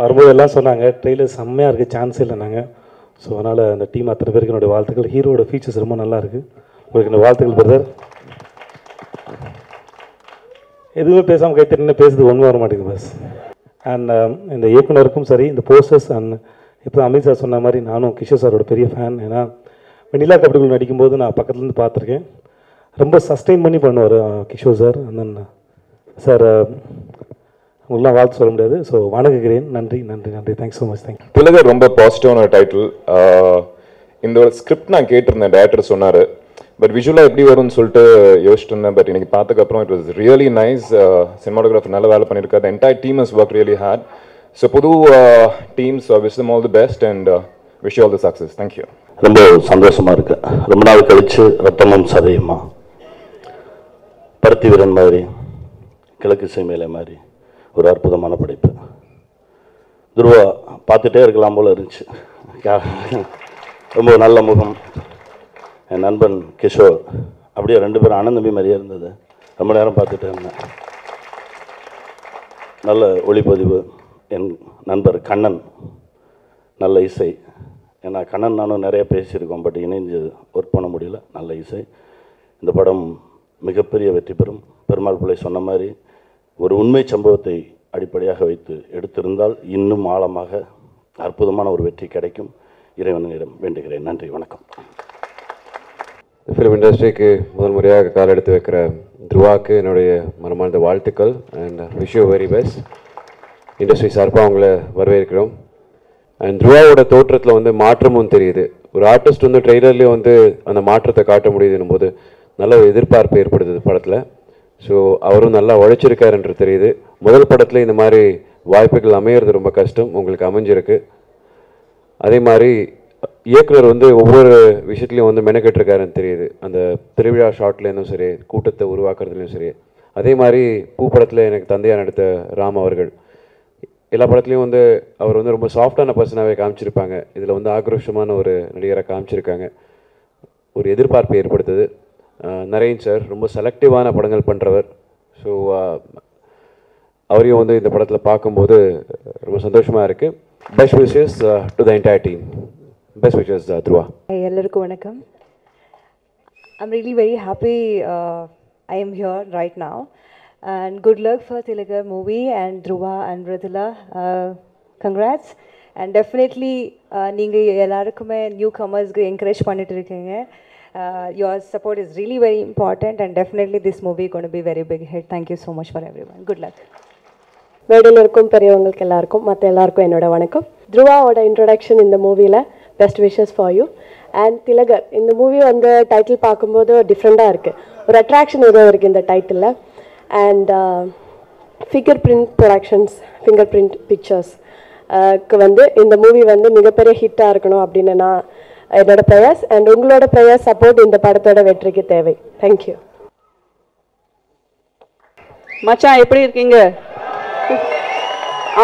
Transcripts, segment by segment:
வரும்போது எல்லாம் சொன்னாங்க ட்ரெய்லர் செம்மையாக இருக்குது, சான்ஸே இல்லைனாங்க. ஸோ அதனால் அந்த டீம் அத்தனை பேருக்கு என்னுடைய வாழ்த்துக்கள். ஹீரோட ஃபீச்சர்ஸ் ரொம்ப நல்லா இருக்குது. உங்களுக்கு இந்த வாழ்த்துக்கள் பிரதர். எதுவுமே பேசாமல் கைத்தறின்னு பேசுறது ஒன்றும் வர மாட்டேங்குது பஸ். அண்ட் இந்த இயக்குனருக்கும் சரி, இந்த போஸ்டர்ஸ் அண்ட் இப்போ அமித் சார் சொன்ன மாதிரி நானும் கிஷோர் சாரோட பெரிய ஃபேன். ஏன்னா வெண்ணிலா கபடிக்குள் நடிக்கும்போது நான் பக்கத்துலேருந்து பார்த்துருக்கேன். ரொம்ப சஸ்டெயின் பண்ணி பண்ணுவார் கிஷோர் சார். அந்த சார் உங்களெலாம் வாழ்த்து சொல்ல முடியாது. ஸோ வணங்குகிறேன். நன்றி நன்றி நன்றி. Thanks so much. தேங்க்யூ. திலகர் ரொம்ப பாசிட்டிவான டைட்டில். இந்த ஒரு ஸ்கிரிப்ட் நான் கேட்டிருந்தேன், டேரக்டர் சொன்னார். பட் விஷுவலாக எப்படி வரும்னு சொல்லிட்டு யோசிச்சுட்டு இருந்தேன். பட் இன்னைக்கு பார்த்ததுக்கப்புறம் it was really nice. Cinematographer நல்ல வேலை பண்ணியிருக்காரு. The entire team has work really hard. So புது teams wish them all the best and wish all the success. Thank you. ரொம்ப சந்தோஷமாக இருக்குது. ரொம்ப நாள் கழித்து ரத்தமும் சதையுமா, பருத்தி வீரன் மாதிரி, கிழக்கு சீமையில மாதிரி ஒரு அற்புதமான படைப்பு. துருவா பார்த்துட்டே இருக்கலாம் போல இருந்துச்சு. ரொம்ப நல்ல முகம். என் நண்பன் கிஷோர் அப்படியே ரெண்டு பேரும் அண்ணன் தம்பி மாதிரியே இருந்தது. ரொம்ப நேரம் பார்த்துட்டே இருந்தேன். நல்ல ஒளிப்பதிவு. என் நண்பர் கண்ணன் நல்ல இசை. ஏன்னா கண்ணன் நானும் நிறைய பேசியிருக்கோம், பட் இணைஞ்சு ஒர்க் பண்ண முடியல. நல்ல இசை. இந்த படம் மிகப்பெரிய வெற்றி பெறும். பெருமாள் பிள்ளை சொன்ன மாதிரி ஒரு உண்மை சம்பவத்தை அடிப்படையாக வைத்து எடுத்திருந்தால் இன்னும் ஆழமாக அற்புதமான ஒரு வெற்றி கிடைக்கும். இறைவனிடம் வேண்டுகிறேன். நன்றி, வணக்கம். ஃபிலிம் இண்டஸ்ட்ரிக்கு முதல் முறையாக கால் எடுத்து வைக்கிற துருவாக்கு என்னுடைய மனமார்ந்த வாழ்த்துக்கள் and wish you very best. Industry சார்பாக அவங்கள வரவேற்கிறோம். அண்ட் துருவாவோட தோற்றத்தில் வந்து மாற்றமும் தெரியுது. ஒரு ஆர்டிஸ்ட் வந்து ட்ரெய்லர்லேயே வந்து அந்த மாற்றத்தை காட்ட முடியுதுன்னும் போது நல்ல ஒரு எதிர்பார்ப்பு ஏற்படுது படத்தில். ஸோ அவரும் நல்லா உழைச்சிருக்காருன்ற தெரியுது. முதல் படத்தில் இந்த மாதிரி வாய்ப்புகள் அமையிறது ரொம்ப கஷ்டம், உங்களுக்கு அமைஞ்சிருக்கு. அதே மாதிரி இயக்குனர் வந்து ஒவ்வொரு விஷயத்துலையும் வந்து மெனக்கெட்டிருக்காருன்னு தெரியுது. அந்த திருவிழா ஷாட்லேருந்தும் சரி, கூட்டத்தை உருவாக்குறதுலையும் சரி. அதே மாதிரி பூப்படத்தில் எனக்கு தந்தையாக நடித்த ராம் அவர்கள் எல்லா படத்துலையும் வந்து அவர் வந்து ரொம்ப சாஃப்டான பர்சனாகவே காமிச்சிருப்பாங்க. இதில் வந்து ஆக்ரோஷமான ஒரு நடிகரை காமிச்சிருக்காங்க. ஒரு எதிர்பார்ப்பை ஏற்படுத்துது. நரேன் சார் ரொம்ப செலக்டிவான படங்கள் பண்ணுறவர். ஸோ அவரையும் வந்து இந்த படத்தில் பார்க்கும்போது ரொம்ப சந்தோஷமாக இருக்குது. Best wishes to the entire team. Best wishes Dhruva. எல்லாருக்கும் வணக்கம். I'm really very happy I am here right now. And good luck for Tilagar movie and Dhruva and Mridula. Congrats. And definitely நீங்க எல்லாருக்குமே newcomers-க்கு encourage பண்ணிட்டு இருக்கீங்க. Your support is really very important and definitely this movie going to be very big hit. Thank you so much for everyone. Good luck. மேடையில் இருக்கும் பெரியவங்களுக்கு எல்லாருக்கும் மற்ற எல்லாருக்கும் என்னோட வணக்கம். துருவாவோட இன்ட்ரடக்ஷன் இந்த மூவியில் best wishes for you. And Thilagar இந்த மூவி வந்து டைட்டில் பார்க்கும்போது டிஃப்ரெண்ட்டாக இருக்குது. ஒரு அட்ராக்ஷன் எதுவும் இருக்குது இந்த டைட்டிலில். And finger print productions, finger print பிக்சர்ஸ்க்கு வந்து இந்த மூவி வந்து மிகப்பெரிய ஹிட்டாக இருக்கணும் அப்படின்னு நான் என்னோட ப்ரேயர்ஸ் அண்ட் உங்களோட ப்ரேயர்ஸ் சப்போர்ட் இந்த படத்தோட வெற்றிக்கு தேவை. தேங்க்யூ. மச்சான் எப்படி இருக்கீங்க?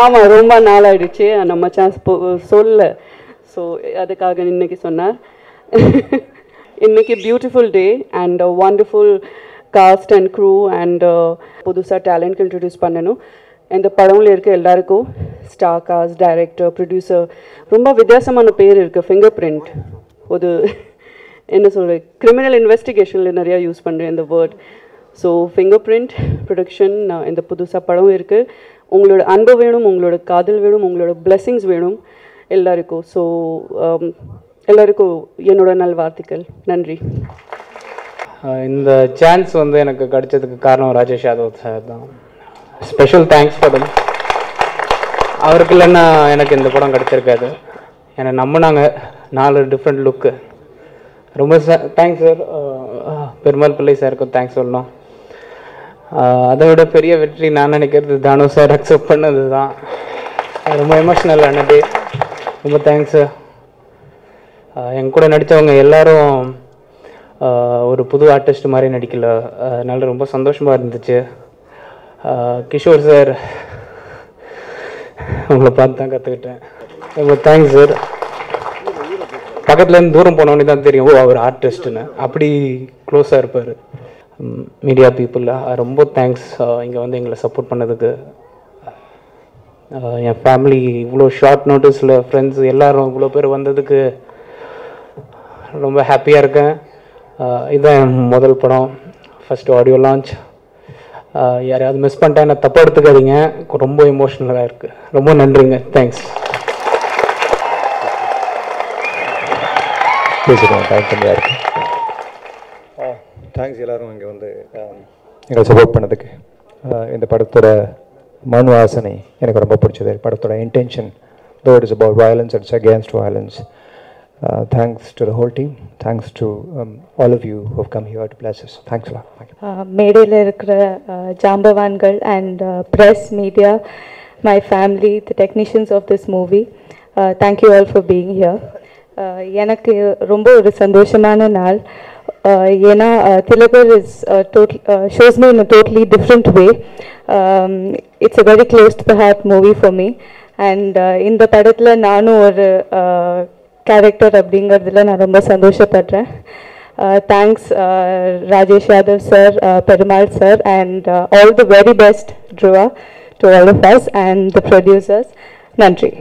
ஆமாம், ரொம்ப நாள் ஆயிடுச்சு நம்ம மச்சான் சொல்ல. ஸோ அதுக்காக இன்னைக்கு சொன்னார். இன்னைக்கு beautiful day and wonderful cast and crew and புதுசாக டேலண்ட்க்கு இன்ட்ரடியூஸ் பண்ணணும். இந்த படம்ல இருக்க எல்லாருக்கும் ஸ்டார் காஸ்ட், டைரக்டர், ப்ரொடியூசர் ரொம்ப வித்தியாசமான பேர் இருக்குது. ஃபிங்கர் பிரிண்ட் ஒரு என்ன சொல்கிற கிரிமினல் இன்வெஸ்டிகேஷனில் நிறையா யூஸ் பண்ணுறேன் இந்த word. So finger print production இந்த புதுசாக படம் இருக்குது. உங்களோட அன்பு வேணும், உங்களோட காதல் வேணும், உங்களோட பிளெஸிங்ஸ் வேணும் எல்லாருக்கும். ஸோ எல்லாருக்கும் என்னோட நல்வாழ்த்துக்கள். நன்றி. இந்த சான்ஸ் வந்து எனக்கு கிடைச்சதுக்கு காரணம் ராஜேஷ் யாதவ் சார் தான். Special thanks for them. அவருக்கு இல்லைன்னா எனக்கு இந்த படம் கிடச்சிருக்காது. என்னை நம்பினாங்க. 4 டிஃப்ரெண்ட் லுக்கு. ரொம்ப தேங்க்ஸ் சார். பெருமாள் பிள்ளை சாருக்கும் தேங்க்ஸ் சொல்லணும். அதை விட பெரிய வெற்றி நான் நினைக்கிறது தானு சார் அக்செப்ட் பண்ணது தான். ரொம்ப எமோஷ்னல் ஆனது. ரொம்ப தேங்க்ஸ். என் கூட நடித்தவங்க எல்லாரும் ஒரு புது ஆர்டிஸ்ட் மாதிரி நடிக்கல. அதனால ரொம்ப சந்தோஷமாக இருந்துச்சு. கிஷோர் சார் உங்களை பார்த்து தான் கற்றுக்கிட்டேன். ரொம்ப தேங்க்ஸ் சார். பக்கத்துலேருந்து தூரம் போனோன்னே தான் தெரியும் ஓ அவர் ஆர்டிஸ்ட்டுன்னு. அப்படி க்ளோஸாக இருப்பார். மீடியா பீப்புளில் ரொம்ப தேங்க்ஸ் இங்கே வந்து எங்களை சப்போர்ட் பண்ணதுக்கு. என் ஃபேமிலி இவ்வளோ ஷார்ட் நோட்டீஸில் ஃப்ரெண்ட்ஸ் எல்லோரும் இவ்வளோ பேர் வந்ததுக்கு ரொம்ப ஹாப்பியாக இருக்கேன். இதுதான் என் முதல் படம், ஃபஸ்ட்டு ஆடியோ லான்ச். யாரையாவது மிஸ் பண்ணிட்டா என்ன தப்பாக எடுத்துக்காதீங்க, ரொம்ப எமோஷ்னலாக இருக்குது. ரொம்ப நன்றிங்க, தேங்க்ஸ். பேசிடுவோம். தேங்க்ஸ் எல்லோரும் இங்கே வந்து எங்களை சப்போர்ட் பண்ணதுக்கு. இந்த படத்தோட மனு வாசனை எனக்கு ரொம்ப பிடிச்சது. படத்தோட intention, though it is about violence, it's against violence. Thanks to the whole team. Thanks to all of you who have come here to bless us. Thanks a lot. Thank you. மேடையில் இருக்கிற ஜாம்பவான்கள் and press, media, my family, the technicians of this movie, thank you all for being here. எனக்கு ரொம்ப ஒரு சந்தோஷமான நாள். ஏன்னா திலகர் is shows me in a totally different way. It's a very close to the heart movie for me. And இந்த படத்தில் நானும் ஒரு கேரக்டர் அப்படிங்கிறதுல நான் ரொம்ப சந்தோஷப்படுறேன். Thanks Rajesh Yadav sir, Perumal sir, and all the very best Dhruva to all of us and the producers. நன்றி.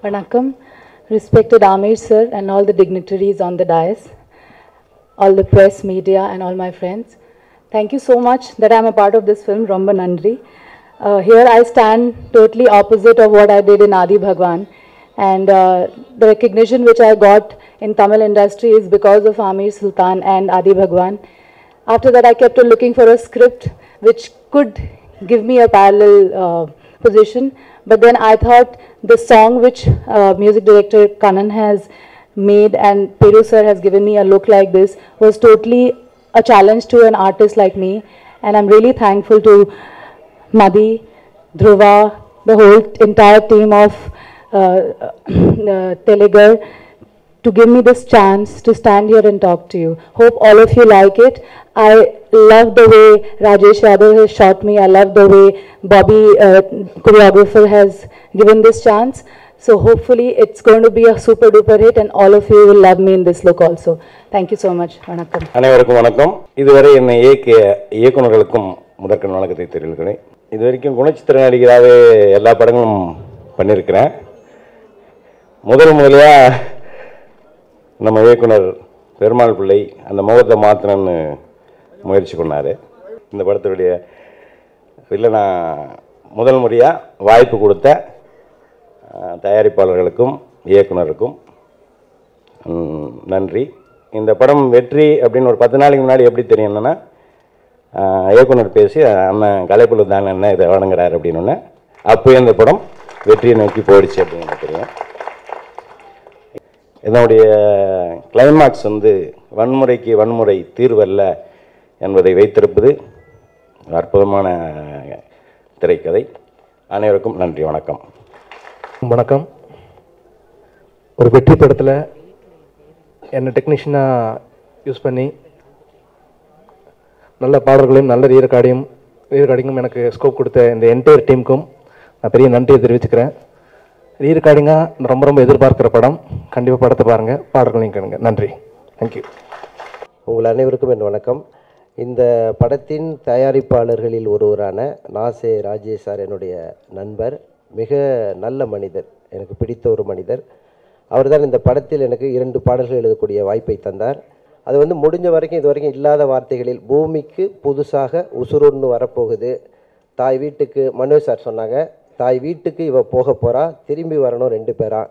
Vanakkam, respected Amir sir and all the dignitaries on the dais, all the press, media and all my friends. Thank you so much that I am a part of this film, Romba Nandri. Here I stand totally opposite of what I did in Adi Bhagwan, and the recognition which I got in Tamil industry is because of Amir Sultan and Adi Bhagwan. After that I kept on looking for a script which could give me a parallel position, but then I thought the song which music director Kannan has made and Peru sir has given me a look like this was totally a challenge to an artist like me, and I'm really thankful to Madhi, Dhruva, the whole entire team of Telegar to give me this chance to stand here and talk to you. Hope all of you like it. I love the way Rajesh Yadav has shot me. I love the way Bobby, choreographer, has given this chance. So hopefully it's going to be a super duper hit and all of you will love me in this look also. Thank you so much. Vanakkam. அனைவருக்கும் வணக்கம். இதுவரை என்னை இயக்கிய இயக்குநர்களுக்கும் முதற்கண் வணக்கத்தை தெரிவிக்கிறேன். இதுவரைக்கும் குணச்சித்திர நடிகராகவே எல்லா படங்களும் பண்ணியிருக்கிறேன். முதலியாக நம்ம இயக்குனர் பெருமாள் பிள்ளை அந்த முகத்தை மாற்றணும்னு முயற்சி பண்ணார். இந்த படத்துடைய வில்லனா முதல் முறையாக வாய்ப்பு கொடுத்த தயாரிப்பாளர்களுக்கும் இயக்குனருக்கும் நன்றி. இந்த படம் வெற்றி அப்படின்னு ஒரு 10 நாளைக்கு முன்னாடி எப்படி தெரியும்னா, இயக்குனர் பேசி அண்ணன் கலைப்புழு தானே என்ன இதை வழங்குறாரு அப்படின்னு, அப்போயே இந்த படம் வெற்றியை நோக்கி போயிடுச்சு அப்படின்னு தெரியும். இதனுடைய கிளைமாக்ஸ் வந்து வன்முறைக்கு வன்முறை தீர்வல்ல என்பதை வைத்திருப்பது அற்புதமான திரைக்கதை. அனைவருக்கும் நன்றி, வணக்கம். வணக்கம். ஒரு வெற்றி படத்தில் என்னை டெக்னீஷியனாக யூஸ் பண்ணி நல்ல பாடல்களையும் நல்ல ரீரெக்கார்டிங்கும் எனக்கு ஸ்கோப் கொடுத்த இந்த என்டையர் டீமுக்கும் நான் பெரிய நன்றியை தெரிவிச்சுக்கிறேன். ரீரெக்கார்டிங்காக ரொம்ப எதிர்பார்க்குற படம். கண்டிப்பாக படத்தை பாருங்கள், பாடல்களையும் கேளுங்க. நன்றி, தேங்க்யூ. உங்கள் அனைவருக்கும் என் வணக்கம். இந்த படத்தின் தயாரிப்பாளர்களில் ஒருவரான நாசே ராஜேஷ் சார் என்னுடைய நண்பர், மிக நல்ல மனிதர், எனக்கு பிடித்த ஒரு மனிதர். அவர் தான் இந்த படத்தில் எனக்கு 2 பாடல்கள் எழுதக்கூடிய வாய்ப்பை தந்தார். அது வந்து முடிஞ்ச வரைக்கும் இது வரைக்கும் இல்லாத வார்த்தைகளில், பூமிக்கு புதுசாக உசுரொன்று வரப்போகுது, தாய் வீட்டுக்கு, மனு சார் சொன்னாங்க, தாய் வீட்டுக்கு இவ போக போகிறா, திரும்பி வரணும் 2 பேரா,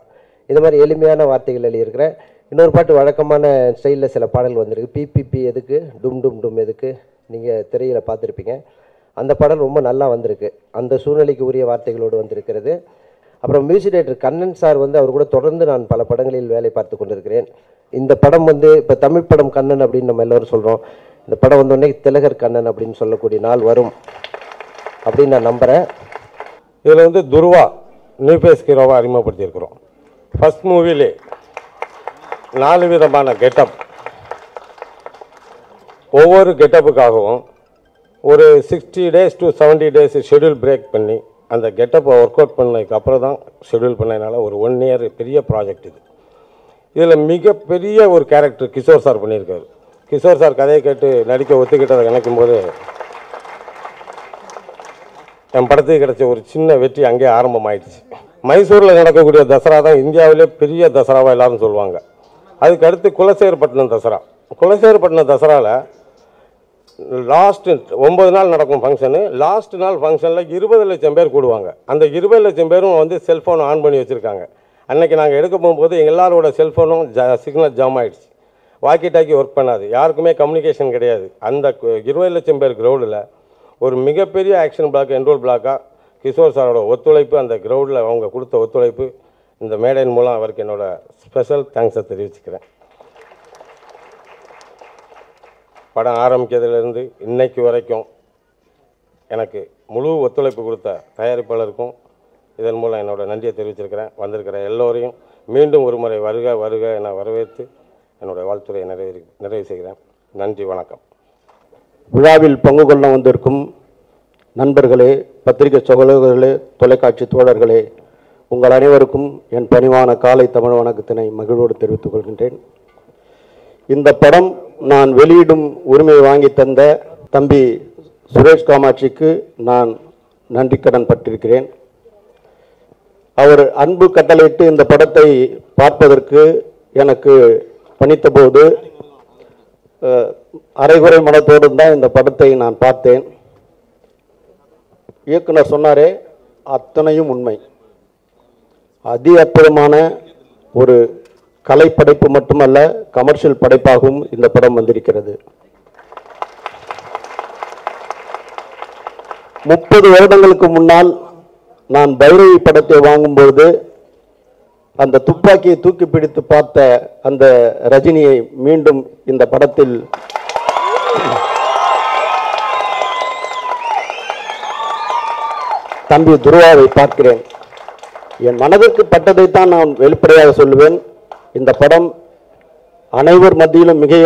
இது மாதிரி எளிமையான வார்த்தைகள் எழுதியிருக்கிறேன். இன்னொரு பாட்டு வழக்கமான ஸ்டைலில் சில பாடல்கள் வந்திருக்கு. பிபிபி எதுக்கு, டும் டும் டும் எதுக்கு, நீங்கள் திரையில் பார்த்துருப்பீங்க. அந்த பாடல் ரொம்ப நல்லா வந்திருக்கு, அந்த சூழ்நிலைக்கு உரிய வார்த்தைகளோடு வந்திருக்கிறது. அப்புறம் மியூசிக் டைரக்டர் கண்ணன் சார் வந்து அவர் கூட தொடர்ந்து நான் பல படங்களில் வேலை பார்த்து கொண்டிருக்கிறேன். இந்த படம் வந்து இப்போ தமிழ் படம் கண்ணன் அப்படின்னு நம்ம எல்லோரும் சொல்கிறோம். இந்த படம் வந்தோடனே திலகர் கண்ணன் அப்படின்னு சொல்லக்கூடிய நாள் வரும் அப்படின்னு நான் நம்புகிறேன். இதில் வந்து துருவா நியூ ஃபேஸ் ஹீரோவாக அறிமுகப்படுத்தியிருக்கிறோம். ஃபஸ்ட் மூவிலே 4 விதமான கெட்டப், ஒவ்வொரு கெட்டப்புக்காகவும் ஒரு 60 days to 70 days schedule break பண்ணி அந்த கெட்டப்பை ஒர்க் அவுட் பண்ணதுக்கு அப்புறம் தான் ஷெடியூல் பண்ணதுனால ஒரு 1 year பெரிய ப்ராஜெக்ட் இது. இதில் மிகப்பெரிய ஒரு கேரக்டர் கிஷோர் சார் பண்ணியிருக்காரு. கிஷோர் சார் கதையை கேட்டு நடிக்க ஒத்துக்கிட்டதை நினைக்கும் போது என் படத்துக்கு கிடைச்ச ஒரு சின்ன வெற்றி அங்கே ஆரம்பமாயிடுச்சு. மைசூரில் நடக்கக்கூடிய தசரா தான் இந்தியாவிலே பெரிய தசராவாக எல்லாரும் சொல்லுவாங்க. அதுக்கு அடுத்து குலசேகரப்பட்டினம் தசரா. குலசேகரப்பட்டினம் தசராவில் லாஸ்ட்டு 9 நாள் நடக்கும் ஃபங்க்ஷனு. லாஸ்ட் நாள் ஃபங்க்ஷனில் 20 லட்சம் பேர் கூடுவாங்க. அந்த 20 லட்சம் பேரும் வந்து செல்ஃபோனை ஆன் பண்ணி வச்சுருக்காங்க. அன்றைக்கி நாங்கள் எடுக்க போகும்போது எல்லாரோட செல்ஃபோனும் சிக்னல் ஜாம் ஆகிடுச்சு. வாக்கி டாக்கி ஒர்க் பண்ணாது, யாருக்குமே கம்யூனிகேஷன் கிடையாது. அந்த 20 லட்சம் பேர் க்ரௌடில் ஒரு மிகப்பெரிய ஆக்ஷன் பிளாக், என்ரோல் பிளாக்காக கிஷோர் சாரோட ஒத்துழைப்பு, அந்த க்ரௌடில் அவங்க கொடுத்த ஒத்துழைப்பு, இந்த மேடையின் மூலம் அவருக்கு என்னோட ஸ்பெஷல் தேங்க்ஸை தெரிவிச்சுக்கிறேன். படம் ஆரம்பிக்கிறதுலேருந்து இன்னைக்கு வரைக்கும் எனக்கு முழு ஒத்துழைப்பு கொடுத்த தயாரிப்பாளருக்கும் இதன் மூலம் என்னோட நன்றியை தெரிவிச்சிருக்கிறேன். வந்திருக்கிற எல்லோரையும் மீண்டும் ஒரு முறை வருக வருக என வரவேற்று என்னுடைய வாழ்த்துறையை நிறைவு செய்கிறேன். நன்றி, வணக்கம். விழாவில் பங்கு கொள்ள வந்திருக்கும் நண்பர்களே, பத்திரிகை சகோதரர்களே, தொலைக்காட்சி தோழர்களே, உங்கள் அனைவருக்கும் என் பணிவான காலை தமிழ் வணக்கத்தினை மகிழ்வோடு தெரிவித்துக் கொள்கின்றேன். இந்த படம் நான் வெளியிடும் உரிமை வாங்கி தந்த தம்பி சுரேஷ் காமாட்சிக்கு நான் நன்றி கடன் பட்டிருக்கிறேன். அவர் அன்பு கட்டளையிட்டு இந்த படத்தை பார்ப்பதற்கு எனக்கு பணித்தபோது அரைகுறை மனத்தோடு தான் இந்த படத்தை நான் பார்த்தேன். இயக்குனர் சொன்னாரே, அத்தனையும் உண்மை. அதி அற்புதமான ஒரு கலைப்படைப்பு மட்டுமல்ல, கமர்ஷியல் படைப்பாகவும் இந்த படம் வந்திருக்கிறது. 30 வருடங்களுக்கு முன்னால் நான் பைரவி படத்தை வாங்கும்போது அந்த துப்பாக்கியை தூக்கி பிடித்து பார்த்த அந்த ரஜினியை மீண்டும் இந்த படத்தில் தம்பி துருவாவை பார்க்கிறேன். என் மனதிற்கு பட்டதைத்தான் நான் வெளிப்படையாக சொல்லுவேன். இந்த படம் அனைவர் மத்தியிலும் மிக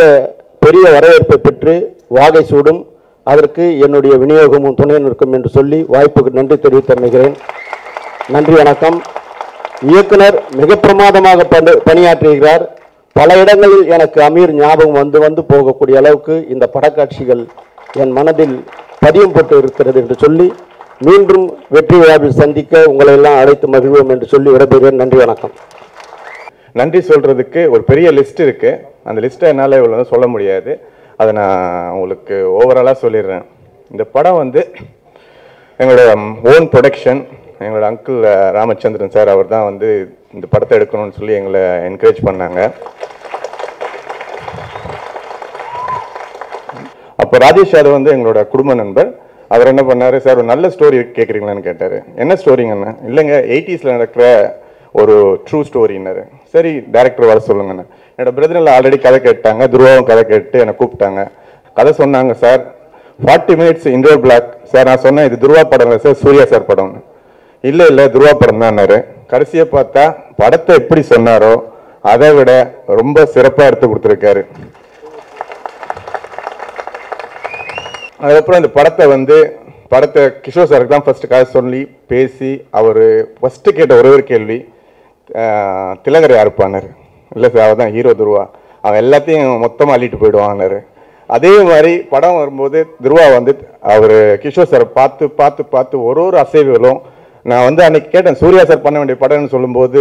பெரிய வரவேற்பை பெற்று வாகை சூடும். அதற்கு என்னுடைய விநியோகமும் துணை நிற்கும் என்று சொல்லி வாய்ப்புக்கு நன்றி தெரிவித்து அமைகிறேன். நன்றி, வணக்கம். இயக்குனர் மிக பிரமாதமாக பணியாற்றுகிறார். பல இடங்களில் எனக்கு அமீர் ஞாபகம் வந்து போகக்கூடிய அளவுக்கு இந்த படக்காட்சிகள் என் மனதில் பதியம் போட்டு இருக்கிறது என்று சொல்லி மீண்டும் வெற்றி விழாவில் சந்திக்க உங்களை எல்லாம் அழைத்து மகிழ்வோம் என்று சொல்லி விடைபெறுகிறேன். நன்றி, வணக்கம். நன்றி சொல்கிறதுக்கு ஒரு பெரிய லிஸ்ட் இருக்குது. அந்த லிஸ்ட்டை என்னால் இவ்வளோ சொல்ல முடியாது. அதை நான் உங்களுக்கு ஓவராலாக சொல்லிடுறேன். இந்த படம் வந்து எங்களோட ஓன் ப்ரொடக்ஷன். எங்களோட அங்கிள் ராமச்சந்திரன் சார் அவர் தான் வந்து இந்த படத்தை எடுக்கணும்னு சொல்லி எங்களை என்கரேஜ் பண்ணாங்க. அப்போ ராஜேஷ் யாதவ் வந்து எங்களோட குடும்ப நண்பர். அவர் என்ன பண்ணார், சார் ஒரு நல்ல ஸ்டோரி கேட்குறீங்களான்னு கேட்டார். என்ன ஸ்டோரிங்கண்ணா? இல்லைங்க, 80s நடக்கிற ஒரு ட்ரூ ஸ்டோரின்னாரு. சரி, டைரக்டர் வர சொல்லுங்கண்ணா. என்னோட பிரதரில் ஆல்ரெடி கதை கேட்டாங்க, துருவாவும் கதை கேட்டு என்னை கூப்பிட்டாங்க. கதை சொன்னாங்க. Sir 40 minutes indoor block. Sir நான் சொன்னேன், இது துருவா படம் இல்லை சார், சூர்யா சார் படம்னு. இல்லை துருவா படம் தான்னாரு. கடைசியை பார்த்தா படத்தை எப்படி சொன்னாரோ அதை விட ரொம்ப சிறப்பாக எடுத்து கொடுத்துருக்காரு. அதுக்கப்புறம் இந்த படத்தை கிஷோர் சாருக்கு தான் ஃபர்ஸ்ட் கதை சொல்லி பேசி அவர் ஃபஸ்ட்டு கேட்ட ஒரே ஒரு கேள்வி, திலகர் யாருப்பானார். இல்லை சார், அவர் தான் ஹீரோ துருவா, அவன் எல்லாத்தையும் மொத்தமாக அள்ளிட்டு போயிடுவான்னாரு. அதே மாதிரி படம் வரும்போது துருவா வந்து அவர் கிஷோர் சார் பார்த்து ஒரு அசைவுகளும் நான் வந்து அன்னைக்கு கேட்டேன், சூர்யா சார் பண்ண வேண்டிய படம்னு சொல்லும்போது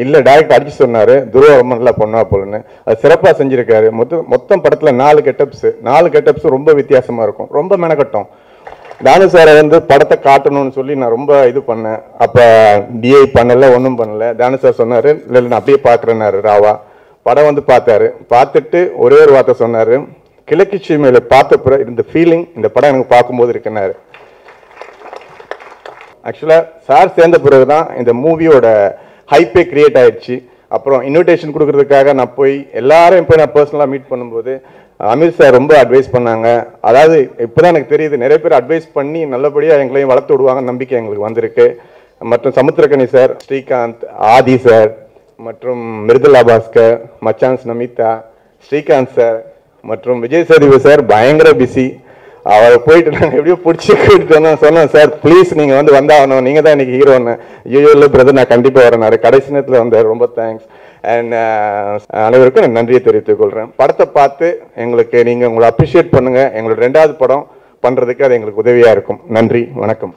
இல்லை டைரக்ட் அடிச்சு சொன்னார், துருவா ரொம்ப நல்லா பண்ணுவா போலன்னு. அது சிறப்பாக செஞ்சுருக்காரு. மொத்தம் படத்தில் 4 கெட்டப்ஸ் ரொம்ப வித்தியாசமாக இருக்கும், ரொம்ப மெனக்கட்டும். தானு சாரை வந்து படத்தை காட்டணும்னு சொல்லி நான் ரொம்ப இது பண்ணேன். அப்போ டிஐ பண்ணலை, ஒன்றும் பண்ணலை. தானு சார் சொன்னார், இல்லை நான் அப்படியே பார்க்குறேன்னாரு ராவா. படம் வந்து பார்த்துட்டு ஒரே ஒரு வார்த்தை சொன்னார், கிழக்கு சீமையில் பார்த்த பிறகு இந்த ஃபீலிங் இந்த படம் எனக்கு பார்க்கும்போது இருக்குன்னாரு. ஆக்சுவலாக சார் சேர்ந்த பிறகு தான் இந்த மூவியோட ஹைப்பே கிரியேட் ஆயிடுச்சு. அப்புறம் இன்விடேஷன் கொடுக்கறதுக்காக நான் போய் எல்லாரையும் போய் நான் பர்சனலாக மீட் பண்ணும்போது அமீர் சார் ரொம்ப அட்வைஸ் பண்ணாங்க. அதாவது இப்போ தான் எனக்கு தெரியுது, நிறைய பேர் அட்வைஸ் பண்ணி நல்லபடியாக எங்களையும் வளர்த்து விடுவாங்க நம்பிக்கை எங்களுக்கு வந்திருக்கு. மற்றும் சமுத்திரக்கனி சார், ஸ்ரீகாந்த், ஆதி சார், மற்றும் மிருதுலா பாஸ்கர், மச்சான்ஸ் நமிதா, ஸ்ரீகாந்த் சார் மற்றும் விஜய் சேதுபதி சார் பயங்கர பிஸி. அவரை போயிட்டு நாங்கள் எப்படியோ பிடிச்சி சொன்னோம், சார் ப்ளீஸ் நீங்கள் வந்து வந்தாகணும், நீங்கள் தான் இன்றைக்கி ஹீரோன்னு. ஐயோ இல்லை பிரதர், நான் கண்டிப்பாக வரேனாரு. கடைசி நேரத்தில் வந்தார். ரொம்ப தேங்க்ஸ். அண்ட் அனைவருக்கும் நான் நன்றியை தெரிவித்துக் கொள்கிறேன். படத்தை பார்த்து நீங்கள் உங்களை அப்ரிஷியேட் பண்ணுங்கள். எங்களோட 2வது படம் பண்ணுறதுக்கு அது எங்களுக்கு உதவியாக இருக்கும். நன்றி, வணக்கம்.